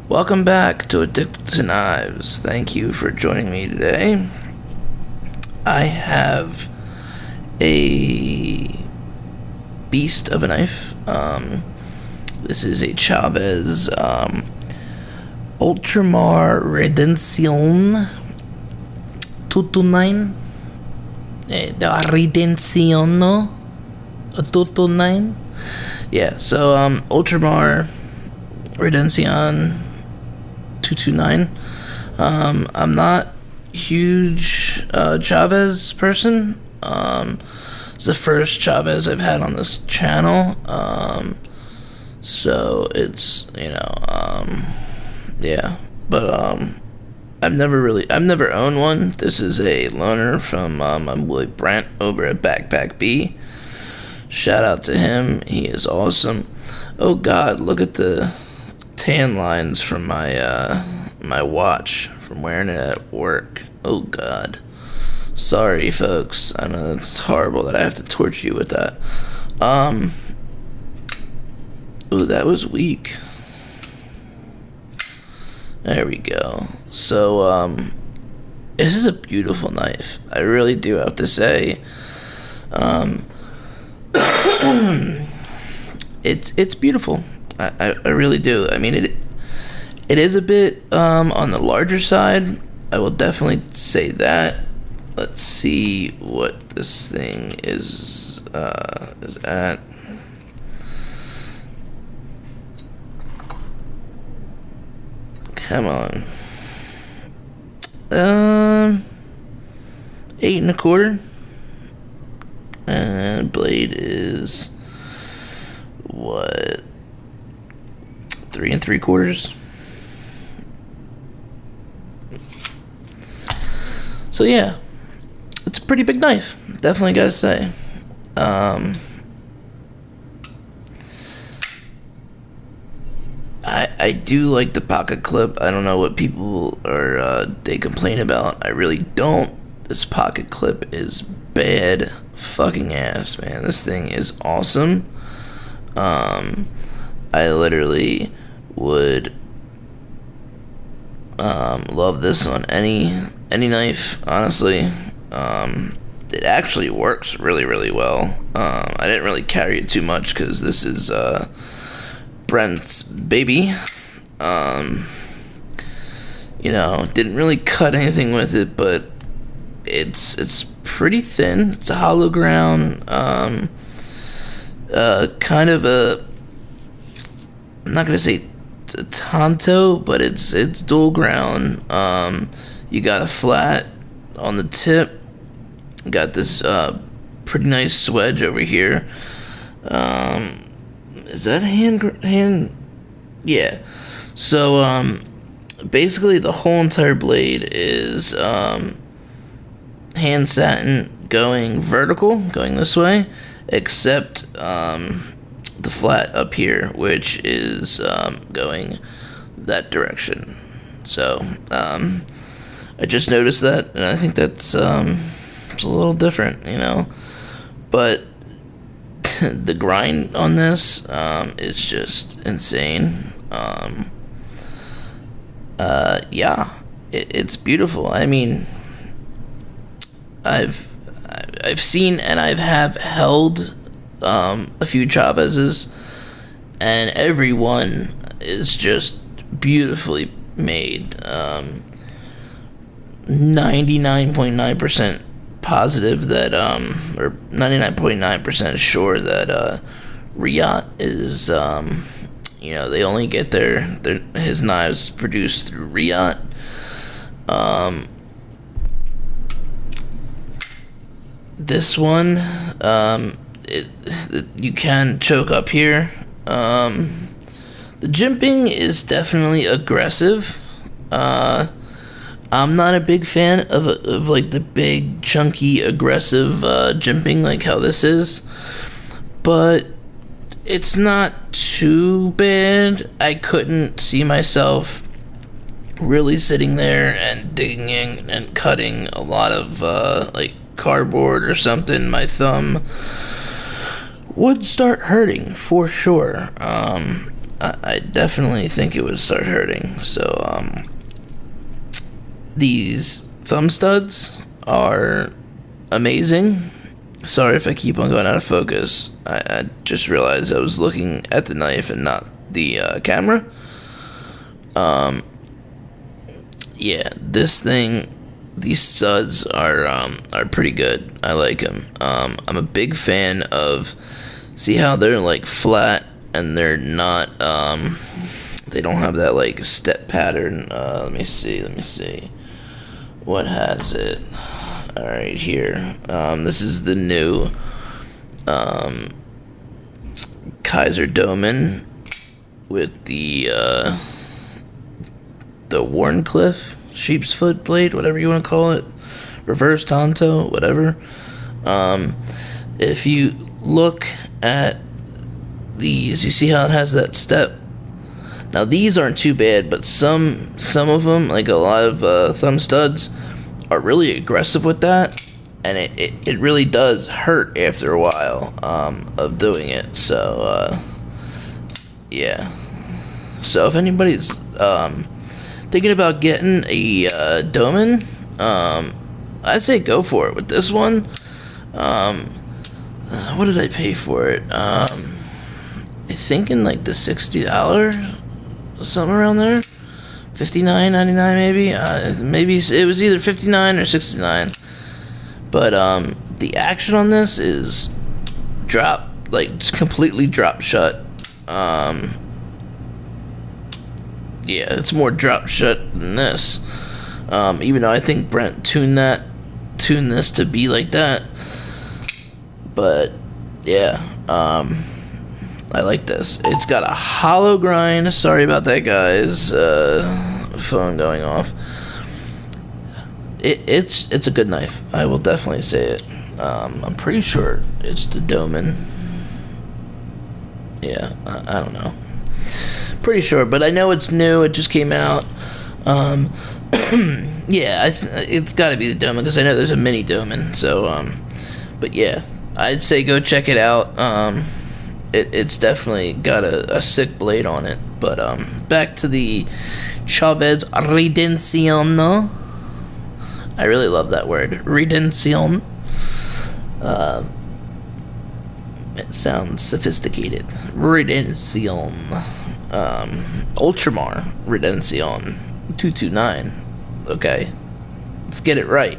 Welcome back to Addicted to Knives. Thank you for joining me today. I have a beast of a knife. This is a Chavez Ultramar Redención 229. The Redención 229. Yeah, so Ultramar Redención 229. I'm not a huge Chavez person. It's the first Chavez I've had on this channel. So it's, yeah. But I've never owned one. This is a loaner from my boy Brent over at Backpack B. Shout out to him. He is awesome. Oh God, look at the tan lines from my my watch from wearing it at work. Oh God. Sorry folks. I know it's horrible that I have to torture you with that. Ooh, that was weak. There we go. So this is a beautiful knife. I really do have to say. It's beautiful. I really do. I mean, it is a bit on the larger side. I will definitely say that. Let's see what this thing is at. Come on. 8 1/4. And blade is what? 3 3/4. So yeah, it's a pretty big knife. Definitely gotta say. I do like the pocket clip. I don't know what people they complain about. I really don't. This pocket clip is bad fucking ass, man. This thing is awesome. I literally would love this on any knife, honestly. It actually works really, really well. I didn't really carry it too much because this is Brent's baby. Didn't really cut anything with it, but it's pretty thin. It's a hollow ground, kind of a, I'm not gonna say a tanto, but it's dual ground. You got a flat on the tip. Got this pretty nice swedge over here. Is that hand? Yeah. So basically the whole entire blade is hand satin going vertical, going this way, except the flat up here, which is going that direction. So I just noticed that, and I think that's it's a little different, but the grind on this is just insane. Yeah, it's beautiful. I mean, I've seen and I have held a few Chavezes, and every one is just beautifully made. 99.9% positive that or 99.9% sure that Riot is they only get his knives produced through Riot. This one, you can choke up here. The jimping is definitely aggressive. I'm not a big fan of like the big, chunky, aggressive jimping like how this is, but it's not too bad. I couldn't see myself really sitting there and digging in and cutting a lot of like cardboard or something. My thumb would start hurting for sure. I definitely think it would start hurting. So, these thumb studs are amazing. Sorry if I keep on going out of focus. I just realized I was looking at the knife and not the camera. Yeah, this thing, these studs are pretty good. I like them. I'm a big fan of. See how they're like flat and they're not. They don't have that like step pattern. Let me see. What has it? All right, here. This is the new Kaiser Doman with the Warncliffe sheep's foot blade, whatever you want to call it, reverse tanto, whatever. If you look at these, you see how it has that step. Now these aren't too bad, but some of them, like a lot of thumb studs, are really aggressive with that, and it really does hurt after a while of doing it. So yeah. So if anybody's thinking about getting a Doman, I'd say go for it. With this one, what did I pay for it? I think in like the $60, something around there. $59.99 maybe. Maybe it was either $59 or $69. But the action on this is it's completely drop shut. Yeah, it's more drop shut than this. Even though I think Brent tuned this to be like that. But yeah, I like this. It's got a hollow grind. Sorry about that, guys. Phone going off. It's a good knife. I will definitely say it. I'm pretty sure it's the Doman. Yeah, I don't know. Pretty sure, but I know it's new. It just came out. Yeah, it's got to be the Doman because I know there's a mini Doman. So, but yeah, I'd say go check it out. It's definitely got a sick blade on it. But back to the Chavez Redención. I really love that word, Redención. It sounds sophisticated. Redención. Ultramar Redención 229. Okay, let's get it right.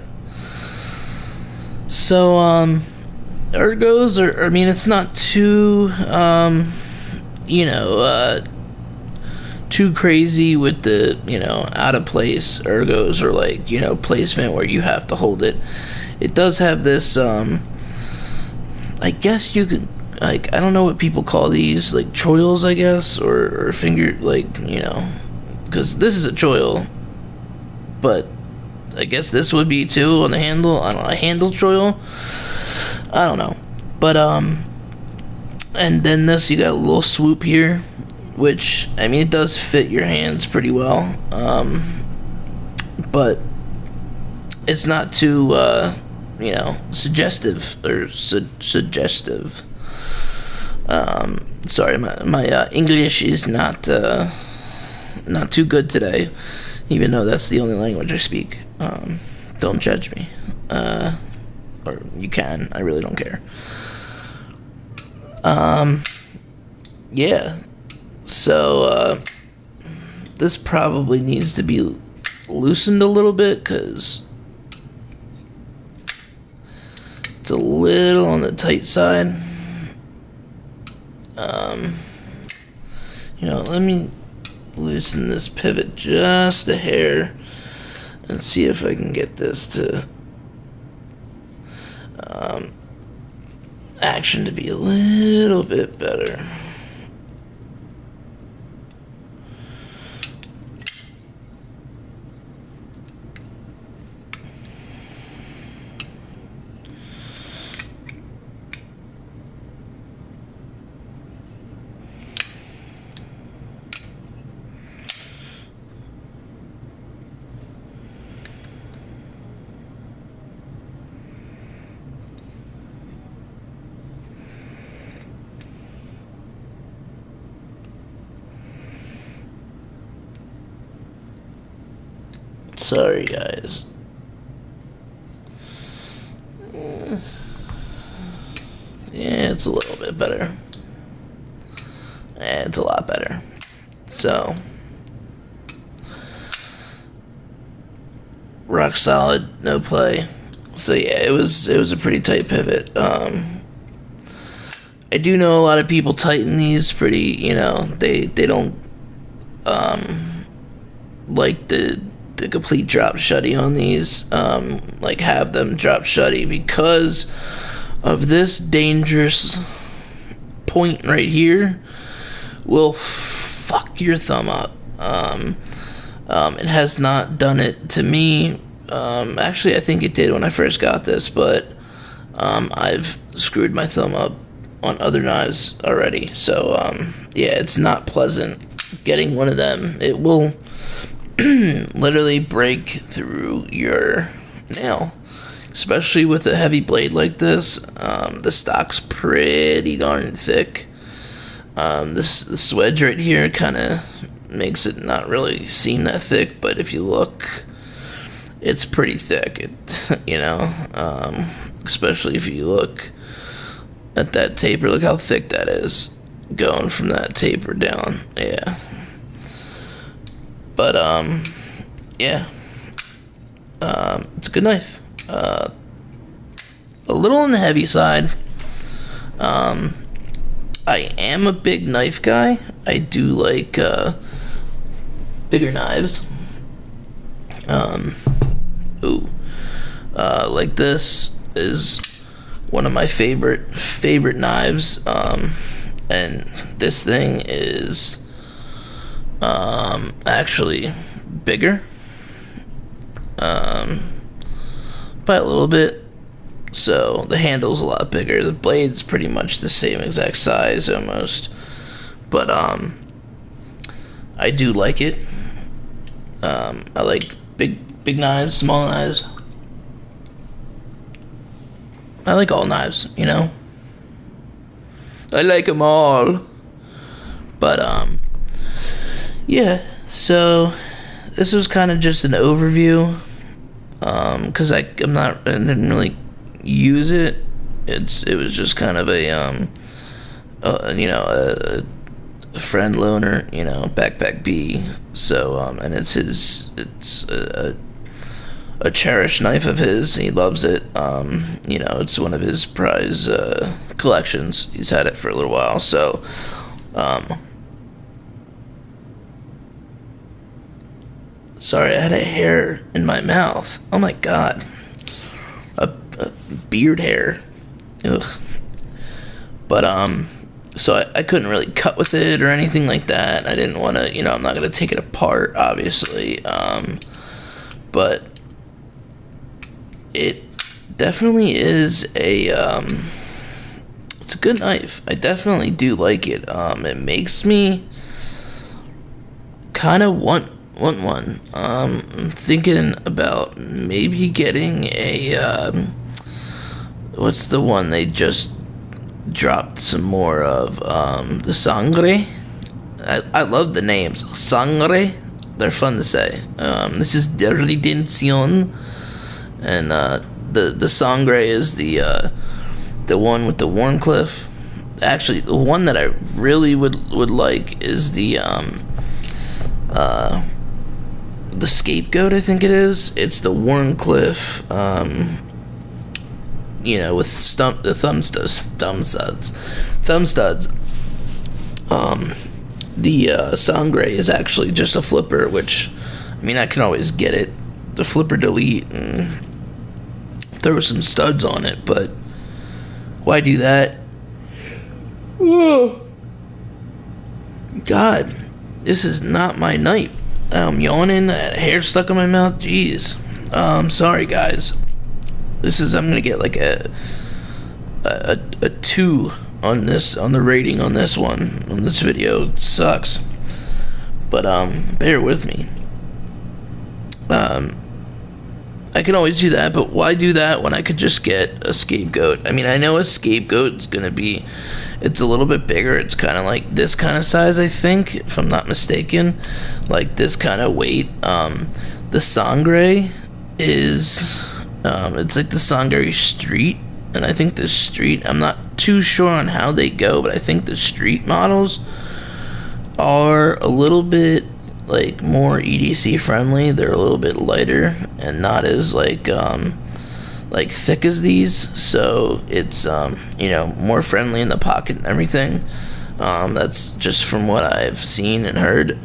So ergos are, I mean, it's not too too crazy with the out of place ergos, or like placement where you have to hold it. It does have this I guess you could, like, I don't know what people call these, like choils, I guess, or finger, because this is a choil, but I guess this would be too on the handle. I don't know, a handle choil. I don't know, but and then this, you got a little swoop here, which, I mean, it does fit your hands pretty well, but it's not too suggestive or suggestive. Sorry, my English is not too good today, even though that's the only language I speak. Don't judge me, or you can. I really don't care. Yeah. So this probably needs to be loosened a little bit because it's a little on the tight side. Let me loosen this pivot just a hair and see if I can get this to action to be a little bit better. Sorry, guys. Yeah, it's a little bit better. It's a lot better. So, rock solid, no play. So yeah, it was a pretty tight pivot. I do know a lot of people tighten these pretty. They don't like the complete drop shutty on these. Like have them drop shutty because of this dangerous point right here. Will fuck your thumb up. It has not done it to me. Actually, I think it did when I first got this, but I've screwed my thumb up on other knives already. So, yeah, it's not pleasant getting one of them. It will literally break through your nail, especially with a heavy blade like this. The stock's pretty darn thick. This wedge right here kind of makes it not really seem that thick, but if you look, it's pretty thick. Especially if you look at that taper. Look how thick that is, going from that taper down. Yeah. But yeah. It's a good knife. A little on the heavy side. I am a big knife guy. I do like bigger knives. Like this is one of my favorite knives. And this thing is actually bigger by a little bit. So the handle's a lot bigger. The blade's pretty much the same exact size almost. But I do like it. I like big knives, small knives. I like all knives, I like them all. But yeah, so this was kind of just an overview. Cause I didn't really use it. It was just kind of a friend loaner, backpack B. So and it's a cherished knife of his. He loves it. It's one of his prize collections. He's had it for a little while. So sorry, I had a hair in my mouth. Oh my god. A beard hair. Ugh. But so I couldn't really cut with it or anything like that. I didn't want to, I'm not going to take it apart, obviously. But it definitely is it's a good knife. I definitely do like it. It makes me kind of want one. I'm thinking about maybe getting a what's the one they just dropped some more of, the Sangre. I love the names. Sangre, they're fun to say. This is the Redemption, and the Sangre is the one with the Warncliffe. Actually, the one that I really would like is the Scapegoat, I think it is. It's the Warncliffe, with the thumb studs. The Sangre is actually just a flipper, which, I can always get it, the flipper delete, and throw some studs on it, but why do that? Oh, God, this is not my night. I'm yawning, hair stuck in my mouth, jeez. Sorry, guys. I'm gonna get like a 2 on the rating on this one, on this video. It sucks, but bear with me. I can always do that, but why do that when I could just get a Scapegoat? I know a Scapegoat is gonna be, it's a little bit bigger. It's kind of like this kind of size, I think, if I'm not mistaken, like this kind of weight. The Sangre is it's like the Sangre street, and I think the street, I'm not too sure on how they go, but I think the street models are a little bit like more EDC friendly. They're a little bit lighter and not as like thick as these, so it's more friendly in the pocket and everything. That's just from what I've seen and heard.